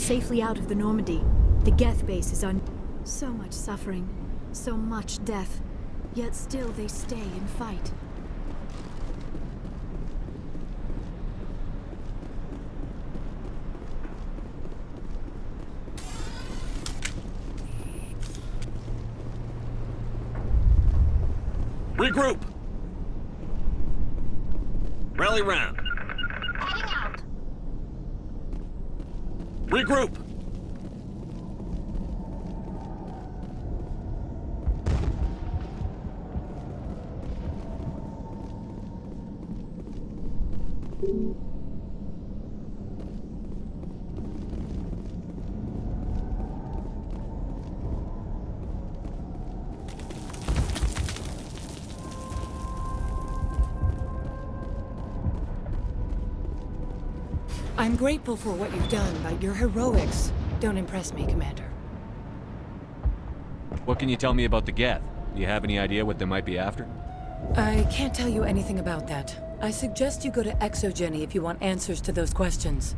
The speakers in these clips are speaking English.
safely out of the Normandy. The Geth base is on. So much suffering, so much death, yet still they stay and fight. Regroup! Rally round. Heading out. Regroup! I'm grateful for what you've done, but your heroics don't impress me, Commander. What can you tell me about the Geth? Do you have any idea what they might be after? I can't tell you anything about that. I suggest you go to Exogeny if you want answers to those questions.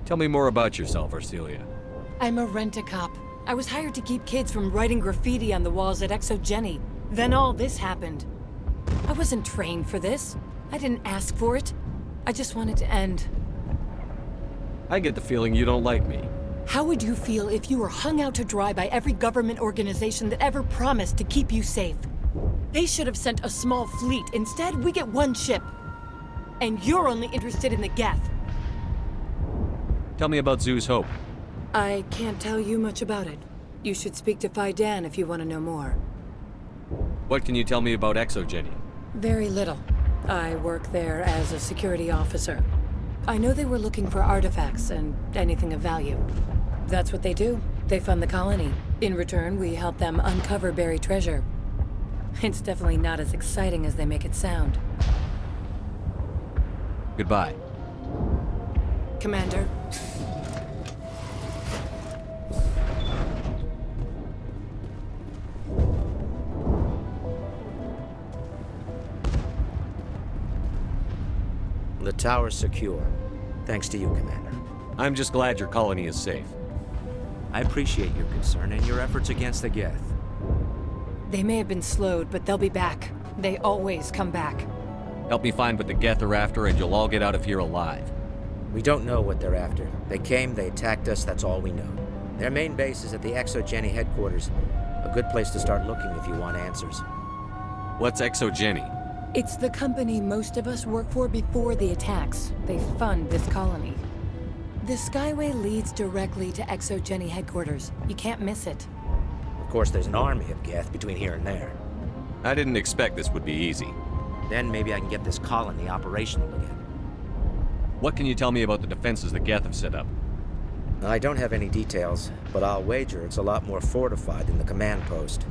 Tell me more about yourself, Arcelia. I'm a rent-a-cop. I was hired to keep kids from writing graffiti on the walls at Exogeny. Then all this happened. I wasn't trained for this. I didn't ask for it. I just wanted to end. I get the feeling you don't like me. How would you feel if you were hung out to dry by every government organization that ever promised to keep you safe? They should have sent a small fleet. Instead, we get one ship. And you're only interested in the Geth. Tell me about Zoo's Hope. I can't tell you much about it. You should speak to Phi Dan if you want to know more. What can you tell me about Exogeny? Very little. I work there as a security officer. I know they were looking for artifacts and anything of value. That's what they do. They fund the colony. In return, we help them uncover buried treasure. It's definitely not as exciting as they make it sound. Goodbye. Commander. The tower's secure. Thanks to you, Commander. I'm just glad your colony is safe. I appreciate your concern and your efforts against the Geth. They may have been slowed, but they'll be back. They always come back. Help me find what the Geth are after, and you'll all get out of here alive. We don't know what they're after. They came, they attacked us, that's all we know. Their main base is at the Exogeny headquarters. A good place to start looking if you want answers. What's Exogeny? It's the company most of us work for before the attacks. They fund this colony. The Skyway leads directly to Exogeny headquarters. You can't miss it. Of course, there's an army of Geth between here and there. I didn't expect this would be easy. Then maybe I can get this colony operational again. What can you tell me about the defenses the Geth have set up? I don't have any details, but I'll wager it's a lot more fortified than the command post.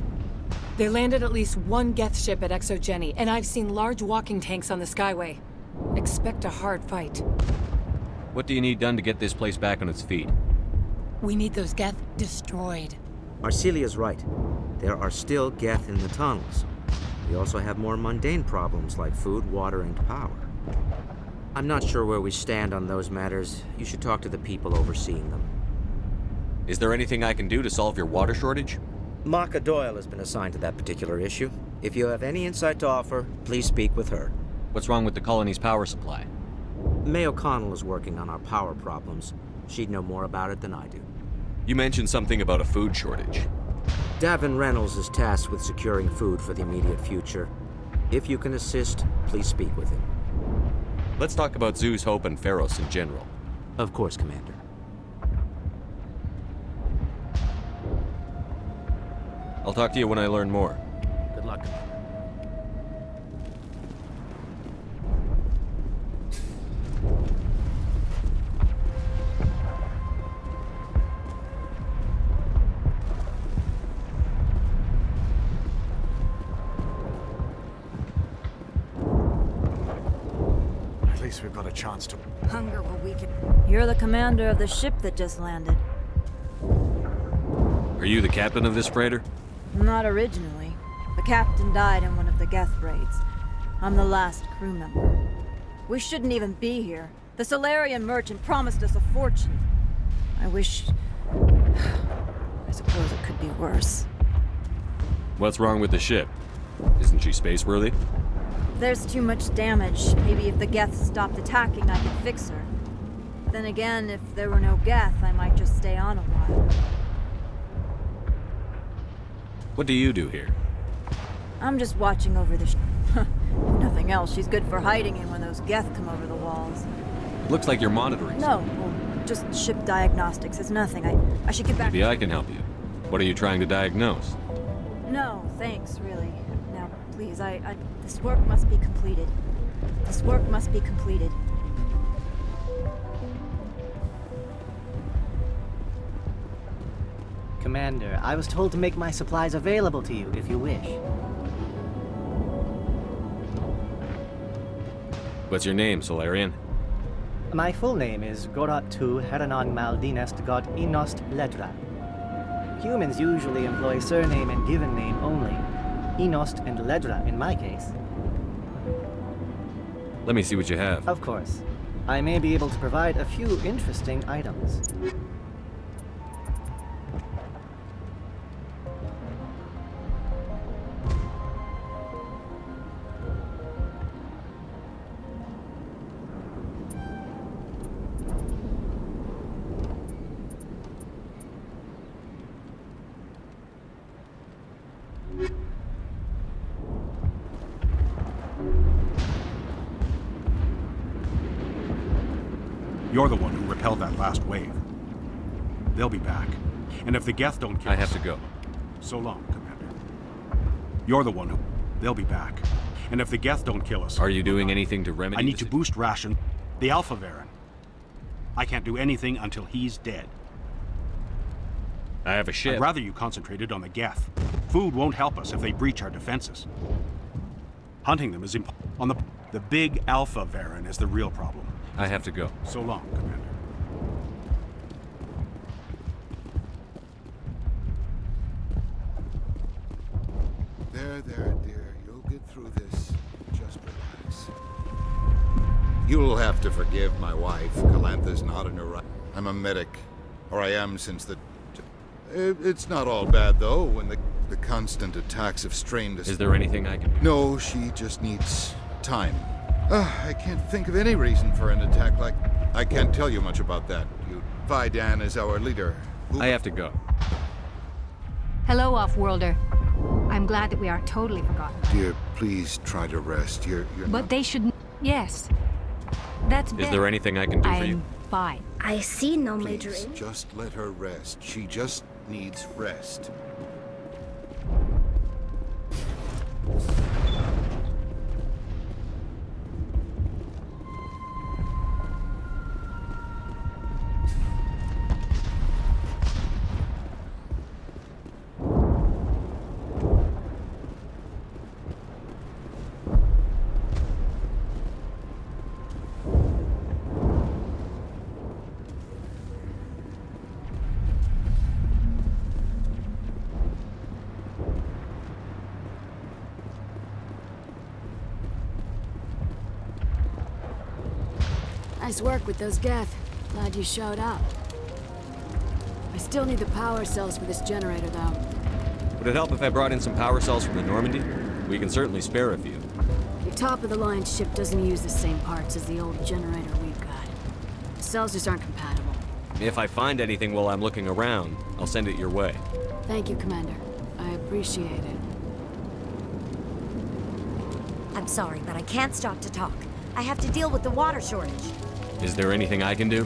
They landed at least one Geth ship at Exogeny, and I've seen large walking tanks on the Skyway. Expect a hard fight. What do you need done to get this place back on its feet? We need those Geth destroyed. Arcelia's right. There are still Geth in the tunnels. We also have more mundane problems like food, water, and power. I'm not sure where we stand on those matters. You should talk to the people overseeing them. Is there anything I can do to solve your water shortage? Maka Doyle has been assigned to that particular issue. If you have any insight to offer, please speak with her. What's wrong with the colony's power supply? May O'Connell is working on our power problems. She'd know more about it than I do. You mentioned something about a food shortage. Davin Reynolds is tasked with securing food for the immediate future. If you can assist, please speak with him. Let's talk about Zoo's Hope and Feros in general. Of course, Commander. I'll talk to you when I learn more. Good luck, Commander. At least we've got a chance to... Hunger will weaken. You're the commander of the ship that just landed. Are you the captain of this freighter? Not originally. The captain died in one of the Geth raids. I'm the last crew member. We shouldn't even be here. The Solarian merchant promised us a fortune. I wish... I suppose it could be worse. What's wrong with the ship? Isn't she space-worthy? There's too much damage. Maybe if the Geth stopped attacking, I could fix her. Then again, if there were no Geth, I might just stay on a while. What do you do here? I'm just watching over the if nothing else, she's good for hiding in when those Geth come over the walls. Looks like you're monitoring. No, well, just ship diagnostics. It's nothing. I should get back. Maybe I can help you. What are you trying to diagnose? No, thanks, really. Now, please, this work must be completed. This work must be completed. Commander, I was told to make my supplies available to you if you wish. What's your name, Solarian? My full name is Goratu Heranon Maldinest God Inost Ledra. Humans usually employ surname and given name only. Inost and Ledra in my case. Let me see what you have. Of course. I may be able to provide a few interesting items. You're the one who repelled that last wave. They'll be back. And if the Geth don't kill us... I have to go. So long, Commander. You're the one who... They'll be back. And if the Geth don't kill us... Are you doing anything to remedy I need the to boost ration the Alpha Varen. I can't do anything until he's dead. I have a ship. I'd rather you concentrated on the Geth. Food won't help us if they breach our defenses. Hunting them is on the big Alpha Varen is the real problem. I have to go. So long, Commander. There, dear. You'll get through this. Just relax. You'll have to forgive my wife. Calantha's not in her right. I'm a medic. Or I am since the... It's not all bad, though, when the constant attacks have strained us. Is there anything I can do? No, she just needs time. I can't think of any reason for an attack like... I can't tell you much about that. Vidan is our leader. I have to go. Hello, Off-Worlder. I'm glad that we aren't totally forgotten. Dear, please try to rest. You're But not... they should... Yes. That's Is there anything I can do for you? I'm fine. I see no major... Please, just let her rest. She just needs rest. Nice work with those Geth. Glad you showed up. I still need the power cells for this generator, though. Would it help if I brought in some power cells from the Normandy? We can certainly spare a few. Your top-of-the-line ship doesn't use the same parts as the old generator we've got. The cells just aren't compatible. If I find anything while I'm looking around, I'll send it your way. Thank you, Commander. I appreciate it. I'm sorry, but I can't stop to talk. I have to deal with the water shortage. Is there anything I can do?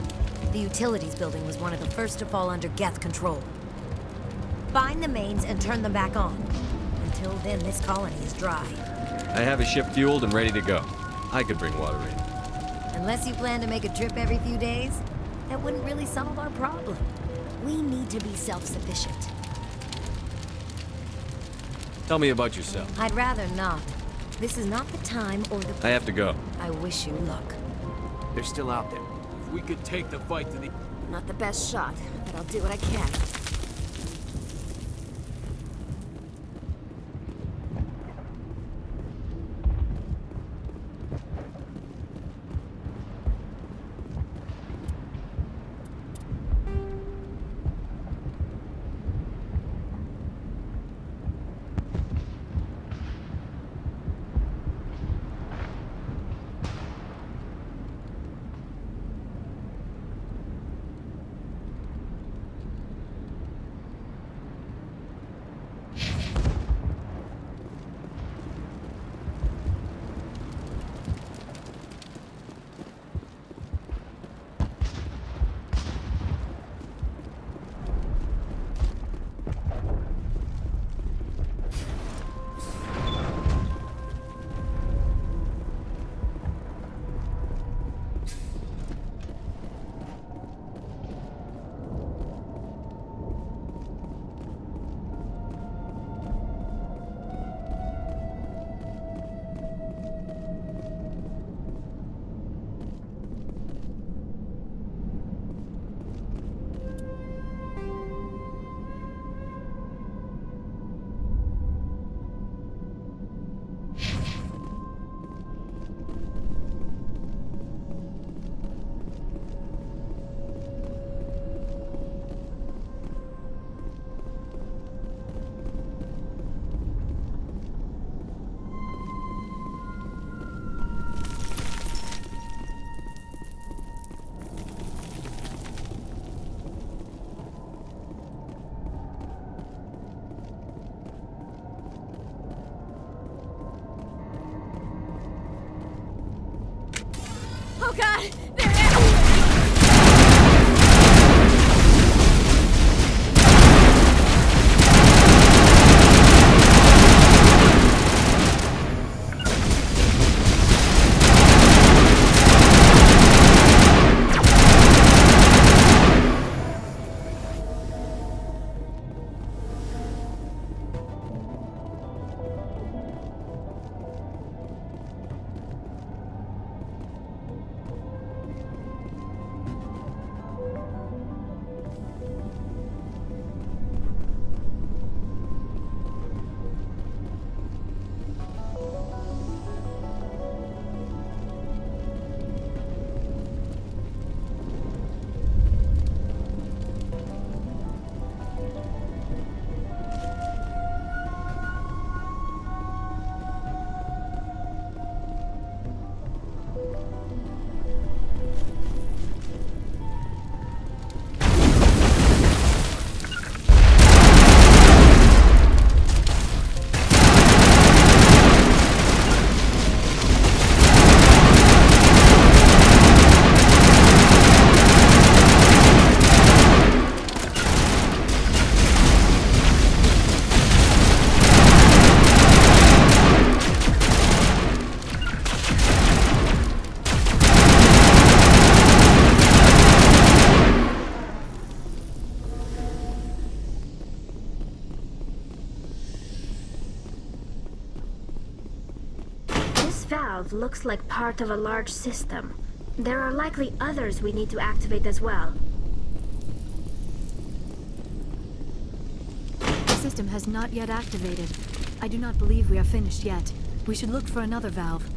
The utilities building was one of the first to fall under Geth control. Find the mains and turn them back on. Until then, this colony is dry. I have a ship fueled and ready to go. I could bring water in. Unless you plan to make a trip every few days, that wouldn't really solve our problem. We need to be self-sufficient. Tell me about yourself. I'd rather not. This is not the time or the... I have to go. I wish you luck. They're still out there. If we could take the fight to the... Not the best shot, but I'll do what I can. valve looks like part of a large system. There are likely others we need to activate as well. The system has not yet activated. I do not believe we are finished yet. We should look for another valve.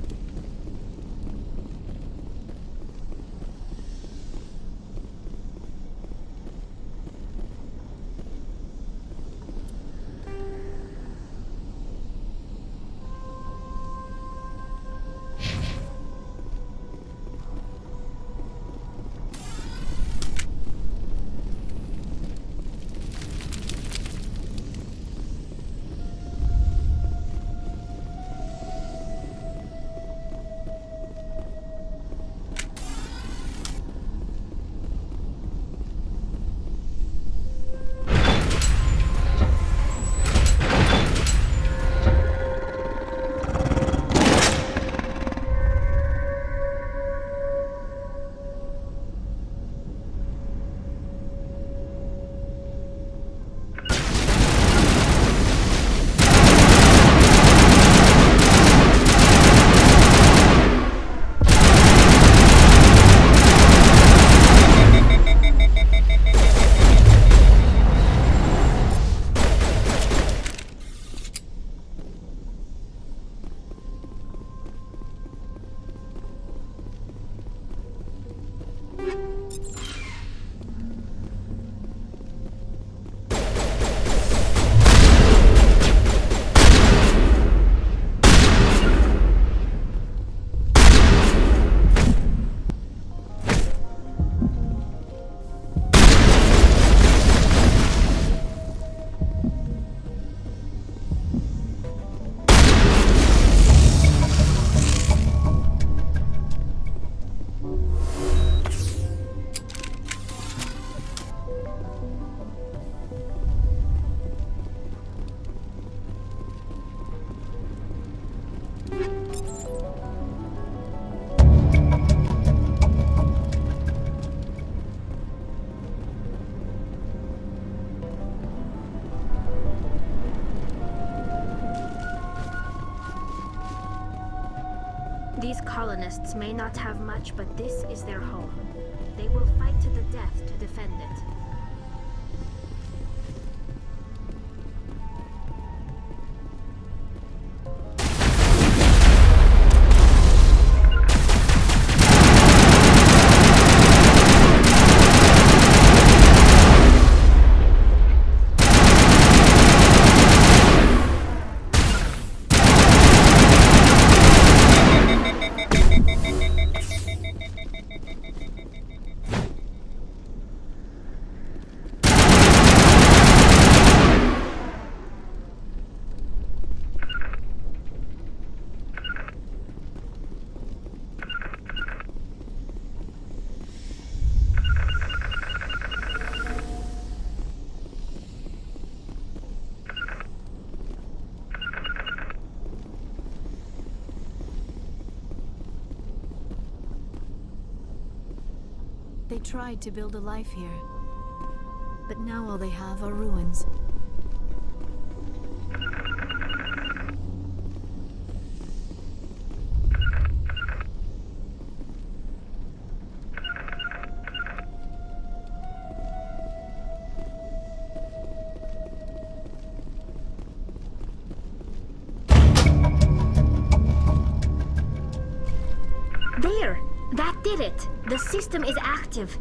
These colonists may not have much, but this is their home. They will fight to the death to defend it. They tried to build a life here, but now all they have are ruins. There! That did it! The system is active.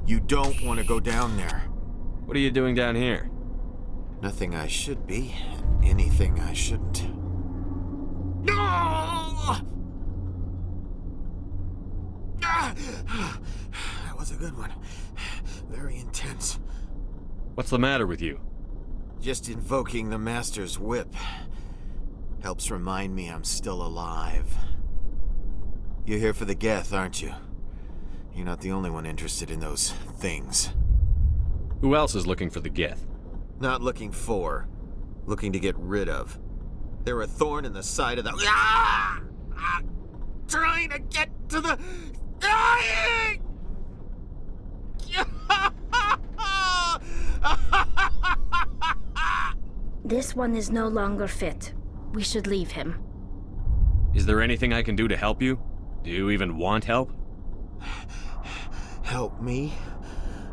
You don't want to go down there. What are you doing down here? Nothing I should be, and anything I shouldn't. No! a good one. Very intense. What's the matter with you? Just invoking the Master's whip helps remind me I'm still alive. You're here for the Geth, aren't you? You're not the only one interested in those things. Who else is looking for the Geth? Not looking for. Looking to get rid of. They're a thorn in the side of the... Ah! Ah! Trying to get to the... This one is no longer fit. We should leave him. Is there anything I can do to help you? Do you even want help? Help me?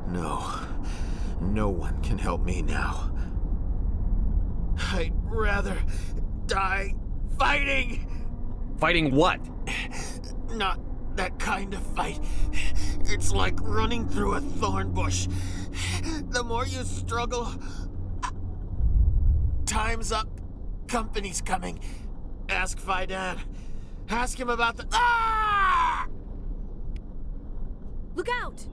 No. No one can help me now. I'd rather die fighting! Fighting what? Not that kind of fight. It's like running through a thorn bush. The more you struggle... Time's up. Company's coming. Ask Fidan. Ask him about the... Ah! Look out!